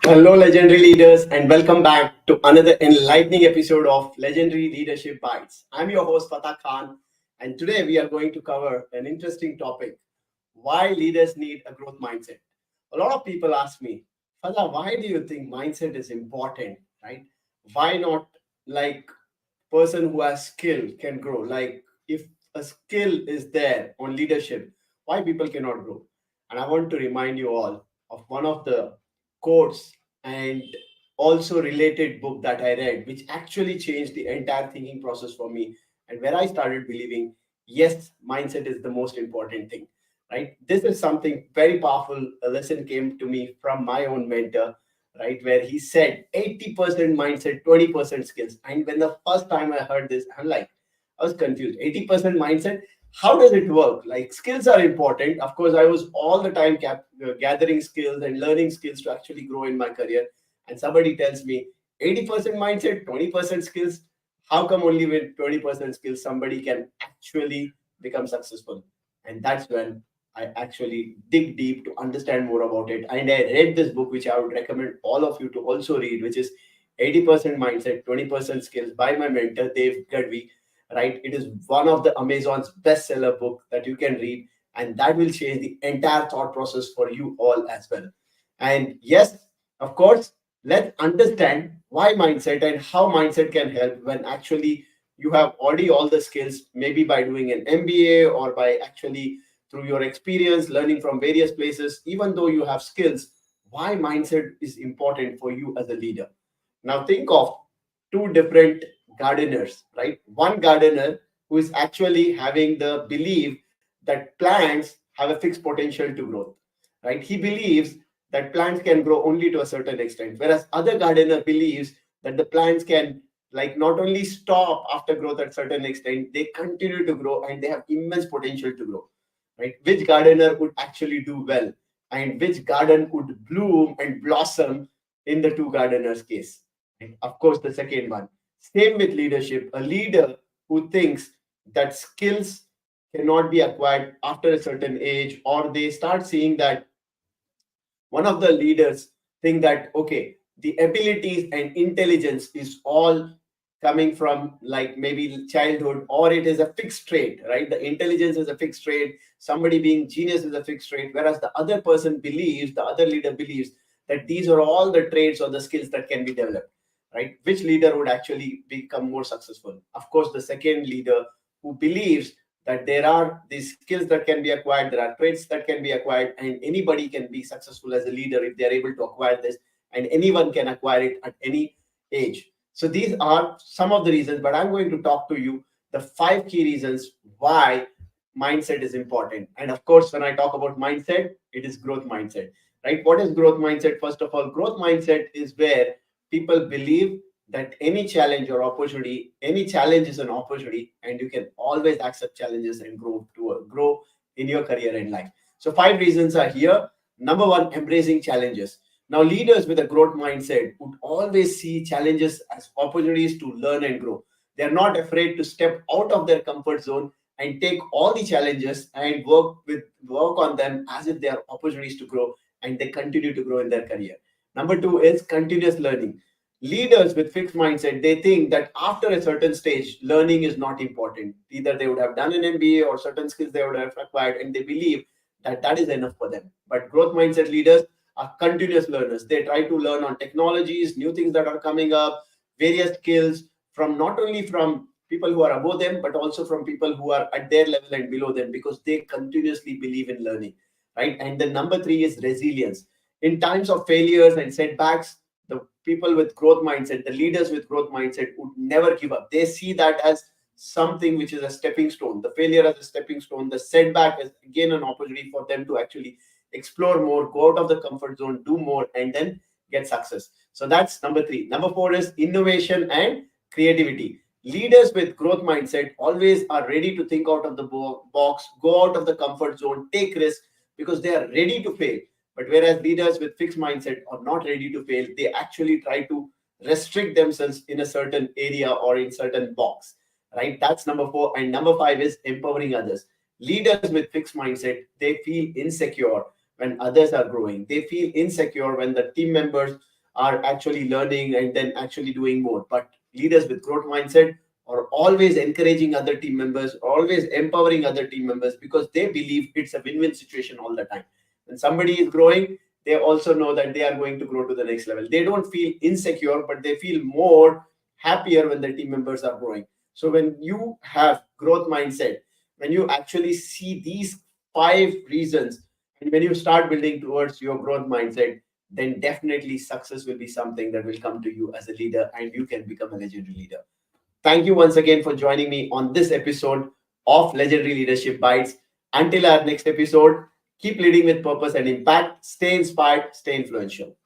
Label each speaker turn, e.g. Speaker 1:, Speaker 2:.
Speaker 1: Hello, legendary leaders, and welcome back to another enlightening episode of Legendary Leadership Bites. I'm your host, Fatah Khan, and today we are going to cover an interesting topic: why leaders need a growth mindset. A lot of people ask me, Fatah, why do you think mindset is important, right? Why not like person who has skill can grow? Like, if a skill is there on leadership, why people cannot grow? And I want to remind you all of one of the quotes and also related book that I read, which actually changed the entire thinking process for me, and where I started believing, yes, mindset is the most important thing. Right? This is something very powerful. A lesson came to me from my own mentor, right, where he said 80% mindset, 20% skills. And when the first time I heard this, I was confused. 80% mindset, how does it work? Like, skills are important. Of course, I was all the time gathering skills and learning skills to actually grow in my career. And somebody tells me 80% mindset, 20% skills. How come only with 20% skills somebody can actually become successful? And that's when I actually dig deep to understand more about it. And I read this book, which I would recommend all of you to also read, which is 80% Mindset, 20% Skills by my mentor, Dave Gadvi. Right? It is one of the Amazon's bestseller book that you can read, and that will change the entire thought process for you all as well. And yes, of course, let's understand why mindset and how mindset can help when actually you have already all the skills, maybe by doing an MBA or by actually through your experience, learning from various places, even though you have skills, why mindset is important for you as a leader. Now, think of two different gardeners, right? One gardener who is actually having the belief that plants have a fixed potential to growth, right? He believes that plants can grow only to a certain extent, whereas other gardener believes that the plants can like not only stop after growth at certain extent, they continue to grow and they have immense potential to grow, right? Which gardener would actually do well, and which garden would bloom and blossom in the two gardeners case? And of course, the second one. Same with leadership. A leader who thinks that skills cannot be acquired after a certain age, or they start seeing that one of the leaders think that, okay, the abilities and intelligence is all coming from like maybe childhood, or it is a fixed trait, right? The intelligence is a fixed trait, somebody being genius is a fixed trait, whereas the other person believes, the other leader believes that these are all the traits or the skills that can be developed, right? Which leader would actually become more successful? Of course, the second leader, who believes that there are these skills that can be acquired, there are traits that can be acquired, and anybody can be successful as a leader if they are able to acquire this, and anyone can acquire it at any age. So these are some of the reasons, but I'm going to talk to you the five key reasons why mindset is important. And of course, when I talk about mindset, it is growth mindset, right? What is growth mindset? First of all, growth mindset is where people believe that any challenge or opportunity, any challenge is an opportunity, and you can always accept challenges and grow in your career and life. So five reasons are here. Number one, embracing challenges. Now, leaders with a growth mindset would always see challenges as opportunities to learn and grow. They are not afraid to step out of their comfort zone and take all the challenges and work on them as if they are opportunities to grow, and they continue to grow in their career. Number two is continuous learning. Leaders with fixed mindset, they think that after a certain stage, learning is not important. Either they would have done an MBA or certain skills they would have acquired, and they believe that that is enough for them. But growth mindset leaders are continuous learners. They try to learn on technologies, new things that are coming up, various skills from not only from people who are above them, but also from people who are at their level and below them, because they continuously believe in learning, right? And the number three is resilience. In times of failures and setbacks, the people with growth mindset, the leaders with growth mindset would never give up. They see that as something which is a stepping stone, the failure as a stepping stone, the setback is again an opportunity for them to actually explore more, go out of the comfort zone, do more, and then get success. So that's number three. Number four is innovation and creativity. Leaders with growth mindset always are ready to think out of the box, go out of the comfort zone, take risks, because they are ready to fail. But whereas leaders with fixed mindset are not ready to fail, they actually try to restrict themselves in a certain area or in certain box, right? That's number four. And number five is empowering others. Leaders with fixed mindset, they feel insecure when others are growing. They feel insecure when the team members are actually learning and then actually doing more. But leaders with growth mindset are always encouraging other team members, always empowering other team members, because they believe it's a win-win situation all the time. When somebody is growing, they also know that they are going to grow to the next level. They don't feel insecure, but they feel more happier when the team members are growing. So when you have growth mindset, when you actually see these 5 reasons, and when you start building towards your growth mindset, then definitely success will be something that will come to you as a leader, and you can become a legendary leader. Thank you once again for joining me on this episode of Legendary Leadership Bites. Until our next episode, keep leading with purpose and impact. Stay inspired, stay influential.